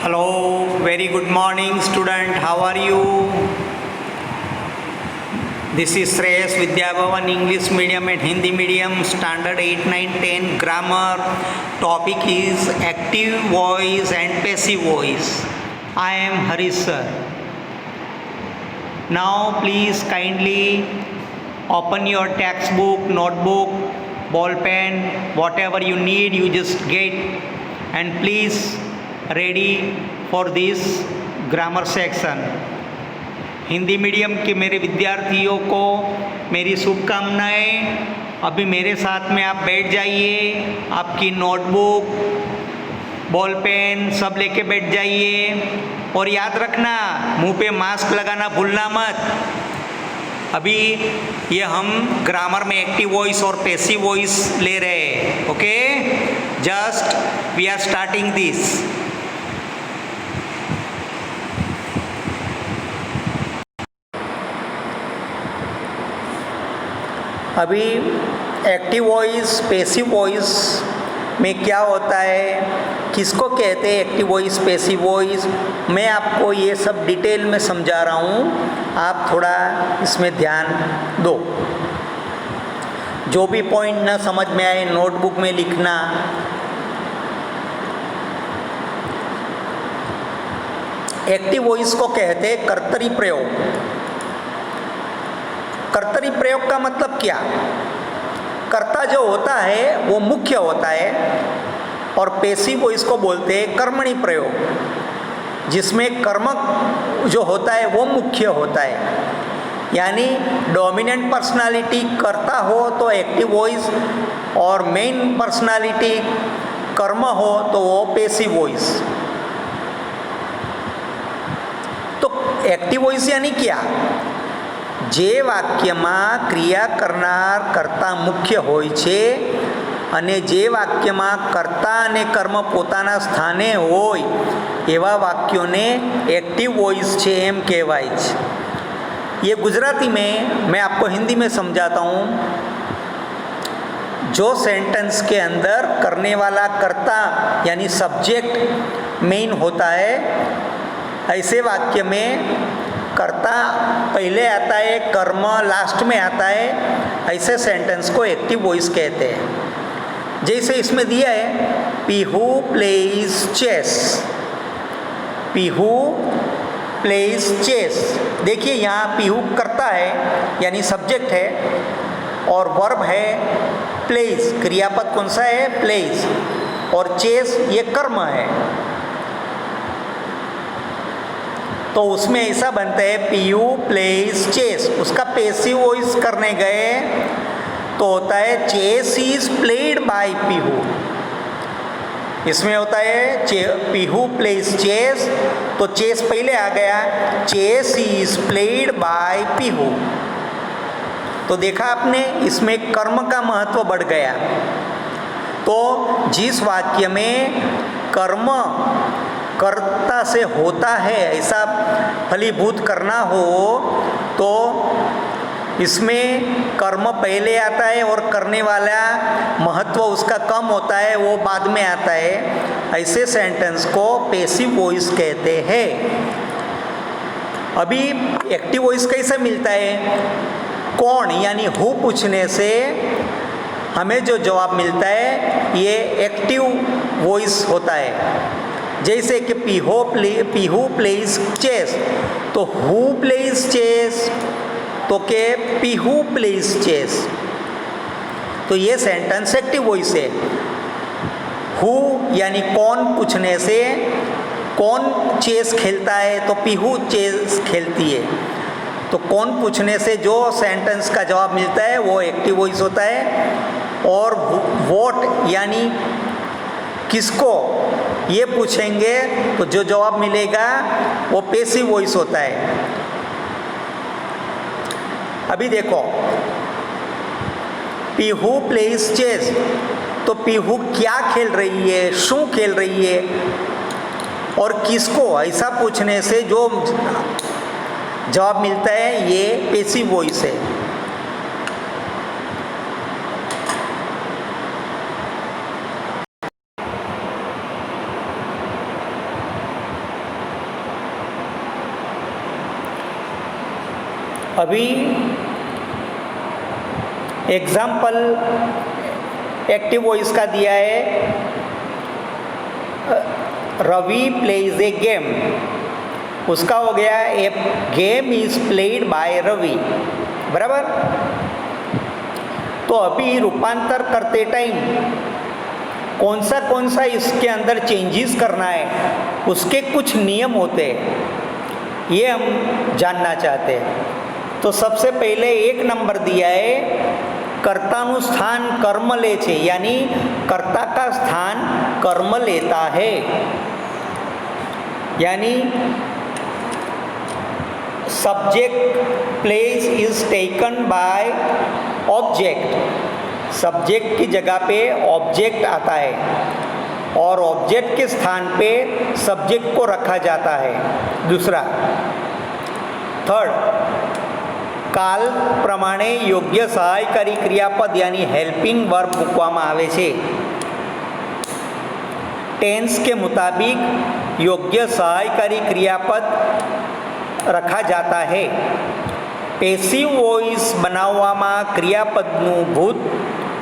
Hello, very good morning student. How are you? This is Shreyas Vidya Bhavan English medium and Hindi medium standard 8, 9, 10 grammar. Topic is active voice and passive voice. I am Harish sir. Now please kindly open your textbook, notebook, ball pen, whatever you need you just get, and please ready for this grammar section. Hindi medium के मेरे विद्यार्थियों को मेरी शुभकामनाएं। अभी मेरे साथ में आप बैठ जाइए, आपकी नोटबुक, बॉल पेन सब लेके बैठ जाइए और याद रखना मुंह पे मास्क लगाना भूलना मत। अभी ये हम ग्रामर में एक्टिव वॉइस और पैसिव वॉइस ले रहे हैं। Okay, just we are starting this. अभी एक्टिव वॉइस पैसिव वॉइस में क्या होता है, किसको कहते हैं एक्टिव वॉइस पैसिव वॉइस, मैं आपको ये सब डिटेल में समझा रहा हूँ, आप थोड़ा इसमें ध्यान दो। जो भी पॉइंट ना समझ में आए नोटबुक में लिखना। एक्टिव वॉइस को कहते हैं कर्तरी प्रयोग। कर्तरी प्रयोग का मतलब क्या? कर्ता जो होता है वो मुख्य होता है और पैसिव वॉइस को बोलते हैं कर्मणि प्रयोग, जिसमें कर्मक जो होता है वो मुख्य होता है। यानी डोमिनेंट पर्सनालिटी कर्ता हो तो एक्टिव वॉइस और मेन पर्सनालिटी कर्म हो तो वो पैसिव वॉइस। तो एक्टिव वॉइस यानी क्या? જે વાક્યમાં ક્રિયા કરનાર કર્તા મુખ્ય હોય છે અને જે વાક્યમાં કર્તા અને કર્મ પોતાના સ્થાને હોય એવા વાક્યોને एक्टिव वॉइस છે એમ કહેવાય છે। ये गुजराती में मैं आपको हिंदी में समझाता हूँ। जो सेंटेंस के अंदर करने वाला कर्ता यानी सब्जेक्ट मेन होता है, ऐसे वाक्य में कर्ता पहले आता है, कर्म लास्ट में आता है, ऐसे सेंटेंस को एक्टिव वॉइस कहते हैं। जैसे इसमें दिया है Pihu plays chess. Pihu plays chess, देखिए यहाँ पीहू कर्ता है यानी सब्जेक्ट है और वर्ब है प्लेज, क्रियापद कौन सा है? प्लेज। और चेस ये कर्म है, तो उसमें ऐसा बनता है पीयू प्लेज चेस। उसका पैसिव वॉइस करने गए तो होता है chess is played by Pihu. इसमें होता है पीहू प्लेज चेस, तो चेस पहले आ गया, chess is played by Pihu. तो देखा आपने, इसमें कर्म का महत्व बढ़ गया। तो जिस वाक्य में कर्म कर्ता से होता है ऐसा फलीभूत करना हो तो इसमें कर्म पहले आता है और करने वाला महत्व उसका कम होता है, वो बाद में आता है। ऐसे सेंटेंस को पैसिव वॉइस कहते हैं। अभी एक्टिव वॉइस कैसे मिलता है? कौन यानी हु पूछने से हमें जो जवाब मिलता है ये एक्टिव वॉइस होता है। जैसे कि पीहू प्लेज चेस, तो हु प्लेज चेस, तो के पीहू प्लेज चेस। तो ये सेंटेंस एक्टिव वॉइस है। हु यानी कौन पूछने से, कौन चेस खेलता है तो पीहू चेस खेलती है। तो कौन पूछने से जो सेंटेंस का जवाब मिलता है वो एक्टिव वॉइस होता है। और वोट यानी किसको ये पूछेंगे तो जो जवाब मिलेगा वो पैसिव वॉइस होता है। अभी देखो पीहू प्लेज चेस, तो पीहू क्या खेल रही है, शू खेल रही है और किसको, ऐसा पूछने से जो जवाब मिलता है ये पैसिव वॉइस है। अभी एग्जाम्पल एक्टिव वॉइस का दिया है, रवि प्लेज ए गेम, उसका हो गया a game is played by Ravi, बराबर। तो अभी रूपांतर करते टाइम कौन सा इसके अंदर चेंजेस करना है, उसके कुछ नियम होते हैं, ये हम जानना चाहते हैं। तो सबसे पहले 1 नंबर दिया है, कर्तानु स्थान कर्म ले छे, यानी कर्ता का स्थान कर्म लेता है, यानी subject place is taken by object, subject की जगह पे ऑब्जेक्ट आता है और ऑब्जेक्ट के स्थान पे सब्जेक्ट को रखा जाता है। दूसरा, थर्ड, काल प्रमाणे योग्य सहायकारी क्रियापद यानी हेल्पिंग वर्ब મૂકવામાં આવે છે। टेंस के मुताबिक योग्य सहायकारी क्रियापद रखा जाता है। પેસિવ વોઇસ બનાવવામાં ક્રિયાપદનું ભૂત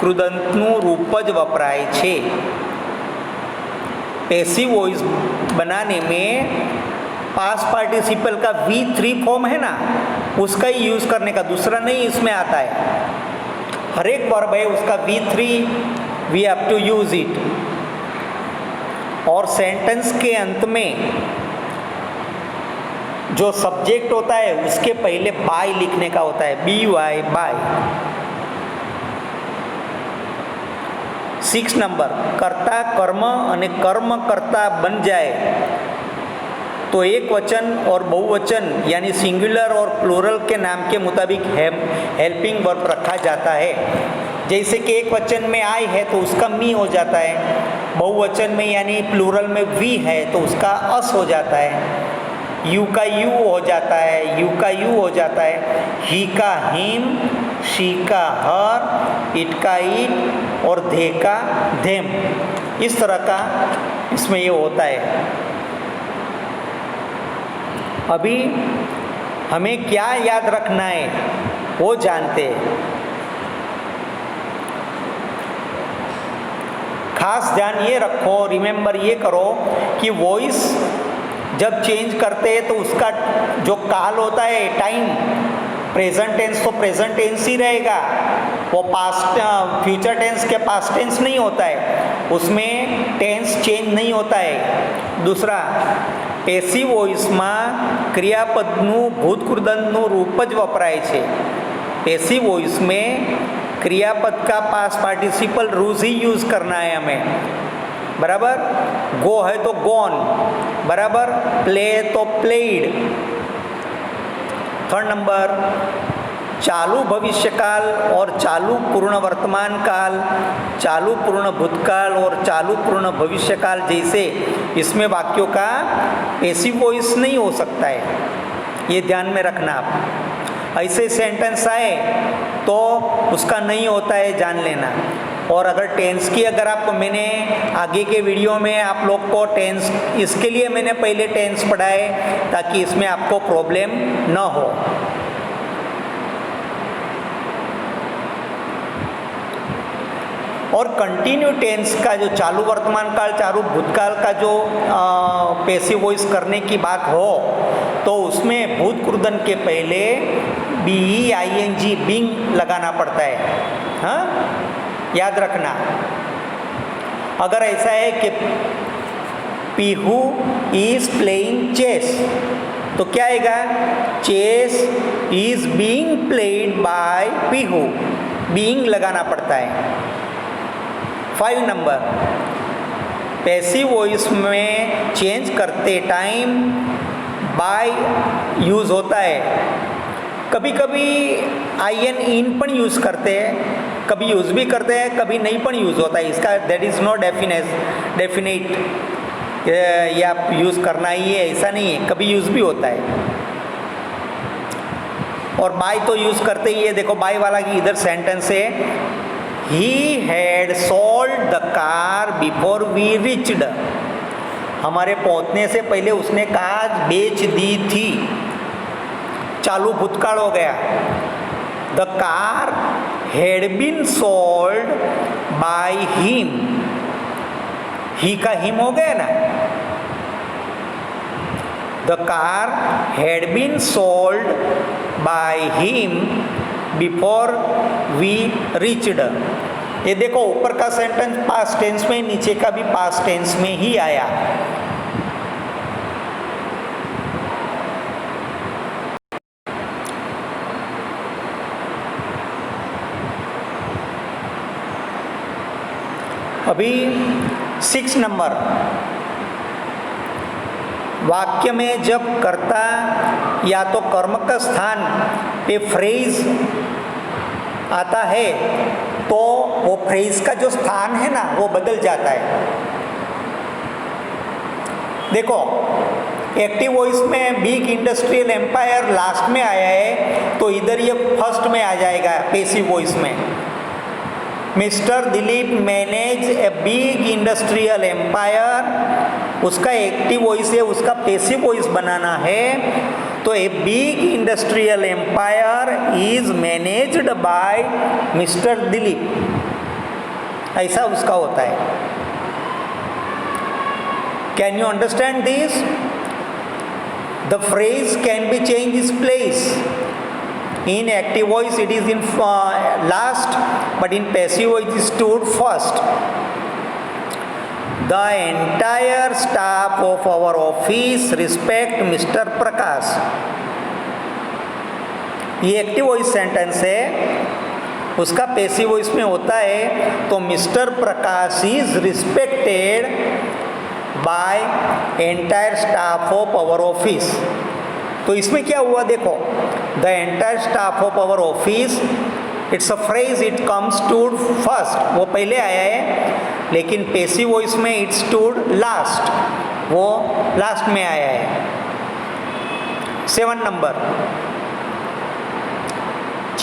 કૃદંતનું રૂપ જ વપરાય છે। पैसिव वॉइस बनाने में पास्ट पार्टिसिपल का V3 फॉर्म है ना, उसका ही यूज़ करने का, दूसरा नहीं इसमें आता है। हर एक वर्ब है उसका V3 we have to use it. और सेंटेंस के अंत में जो सब्जेक्ट होता है उसके पहले बाय लिखने का होता है, BY बाय। 6 नंबर, कर्ता कर्म અને कर्म कर्ता बन जाए तो एक वचन और बहुवचन यानी सिंगुलर और प्लूरल के नाम के मुताबिक हेल्पिंग वर्ब रखा जाता है। जैसे कि एक वचन में आई है तो उसका मी हो जाता है, बहुवचन में यानी प्लूरल में वी है तो उसका अस हो जाता है, यू का यू हो जाता है, यू का यू हो जाता है, ही का हिम, शी का हर, इट का इट और धे का धेम। इस तरह का इसमें ये होता है। अभी हमें क्या याद रखना है वो जानते हैं। खास ध्यान ये रखो, रिमेंबर ये करो कि वॉइस जब चेंज करते हैं तो उसका जो काल होता है, टाइम, प्रेजेंट टेंस तो प्रेजेंट टेंस ही रहेगा, वो पास्ट फ्यूचर टेंस के पास्ट टेंस नहीं होता है, उसमें टेंस चेंज नहीं होता है। दूसरा, પેસિવ વોઇસમાં ક્રિયાપદનું ભૂતકૃદંતનું રૂપ જ વપરાય છે। પેસિવ वॉइस में क्रियापद का पास्ट पार्टिसिपल रूज ही यूज़ करना है हमें, बराबर। गो है तो गॉन, बराबर। प्ले तो प्लेड। 3rd नंबर, चालू भविष्यकाल और चालू पूर्ण वर्तमान काल, चालू पूर्ण भूतकाल और चालू पूर्ण भविष्यकाल जैसे इसमें वाक्यों का पैसिव वॉइस नहीं हो सकता है, ये ध्यान में रखना आप। ऐसे सेंटेंस आए तो उसका नहीं होता है, जान लेना। और अगर टेंस की अगर आप, मैंने आगे के वीडियो में आप लोग को टेंस, इसके लिए मैंने पहले टेंस पढ़ाए ताकि इसमें आपको प्रॉब्लम न हो। और कंटिन्यू टेंस का जो चालू वर्तमान काल, चालू भूतकाल का जो पैसिव वॉइस करने की बात हो तो उसमें भूतकृदन के पहले BEING बिंग लगाना पड़ता है। हाँ, याद रखना। अगर ऐसा है कि पीहू इज प्लेइंग चेस तो क्या आएगा? Chess is being played by Pihu, being लगाना पड़ता है। 5 नंबर, पैसिव वॉइस में चेंज करते टाइम बाय यूज़ होता है। कभी कभी IN इन पण यूज़ करते हैं, कभी यूज़ भी करते हैं, कभी नहीं पण यूज़ होता है। इसका दैट इज़ नॉट डेफिनेट ये आप यूज़ करना ही है, ऐसा नहीं है, कभी यूज़ भी होता है। और बाय तो यूज़ करते ही है। देखो बाय वाला की इधर सेंटेंस है, He had sold the car before we reached. हमारे पहुंचने से पहले उसने कार बेच दी थी। चालू भूतकाल हो गया। The car had been sold by him, he का हिम हो गया ना। The car had been sold by him before we reached. ये देखो ऊपर का सेंटेंस पास्ट टेंस में, नीचे का भी पास्ट टेंस में ही आया। अभी 6 नंबर, वाक्य में जब कर्ता या तो कर्म का स्थान पे फ्रेज आता है तो वो फ्रेज का जो स्थान है ना वो बदल जाता है। देखो एक्टिव वॉइस में बिग इंडस्ट्रियल एम्पायर लास्ट में आया है तो इधर ये फर्स्ट में आ जाएगा पैसिव वॉइस में। Mister Dilip manage a big industrial empire, उसका एक्टिव वॉइस है, उसका पैसिव वॉइस बनाना है तो a big industrial empire is managed by mister Dilip, ऐसा उसका होता है। Can you understand this? The phrase can be change its place. In active voice it is in last, but in passive voice it is stood first. The entire staff of our office respect Mr. Prakash. ये active voice sentence है, उसका passive voice में होता है तो Mister Prakash is respected by entire staff of our office. तो इसमें क्या हुआ देखो, the entire staff of our office, it's a phrase, it comes to the first, वो पहले आया है, लेकिन पैसिव वॉइस में इट स्टूड लास्ट, वो लास्ट में आया है। 7 नंबर,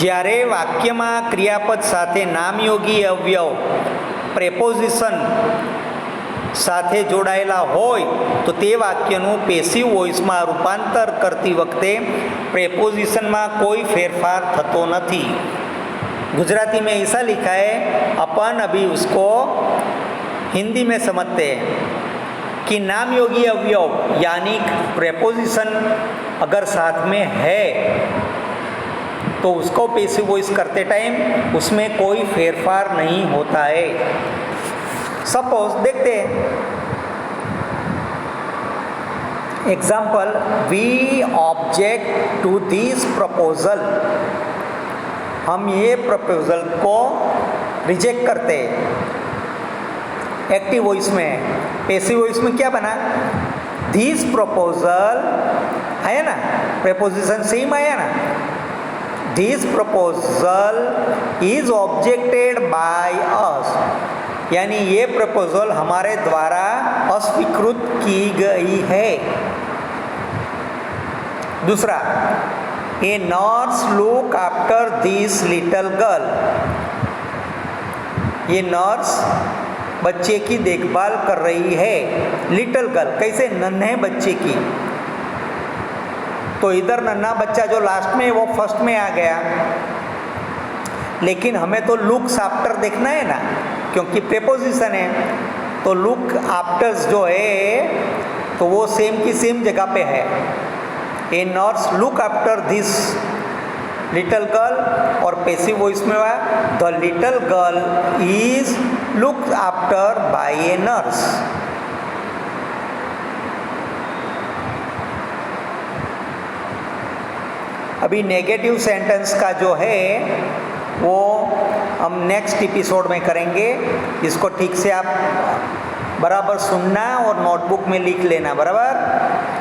જ્યારે વાક્યમાં ક્રિયાપદ સાથે નામયોગી અવયવ પ્રેપોઝિશન સાથે જોડાયેલા હોય તો તે વાક્યનું પેસિવ વોઇસમાં રૂપાંતર કરતી વખતે પ્રેપોઝિશનમાં કોઈ ફેરફાર થતો નથી। गुजराती में ऐसा लिखा है, अपन अभी उसको हिंदी में समझते हैं कि नाम योगी अवयव यानी प्रेपोजिशन अगर साथ में है तो उसको पैसिव वॉइस करते टाइम उसमें कोई फेरफार नहीं होता है। सपोज देखते हैं example, we object to this proposal, हम ये प्रपोजल को रिजेक्ट करते हैं। एक्टिव वॉइस में, पैसिव वॉइस में क्या बना, दिस प्रपोजल आया ना, प्रेपोजिशन सेम आया ना, this proposal is objected by us, यानी ये प्रपोजल हमारे द्वारा अस्वीकृत की गई है। दूसरा, a nurse look after this little girl, ये नर्स बच्चे की देखभाल कर रही है। लिटल गर्ल कैसे, नन्हे बच्चे की, तो इधर नन्हा बच्चा जो लास्ट में वो फर्स्ट में आ गया, लेकिन हमें तो लुक्स आफ्टर देखना है ना, क्योंकि प्रेपोजिशन है, तो लुक आफ्टर्स जो है तो वो सेम की सेम जगह पे है। A nurse look after this little girl, और पैसिव वॉइस में हुआ the little girl is look after bye a nurse. अभी नेगेटिव सेंटेंस का जो है वो हम नेक्स्ट एपिसोड में करेंगे। इसको ठीक से आप बराबर सुनना और नोटबुक में लिख लेना, बराबर।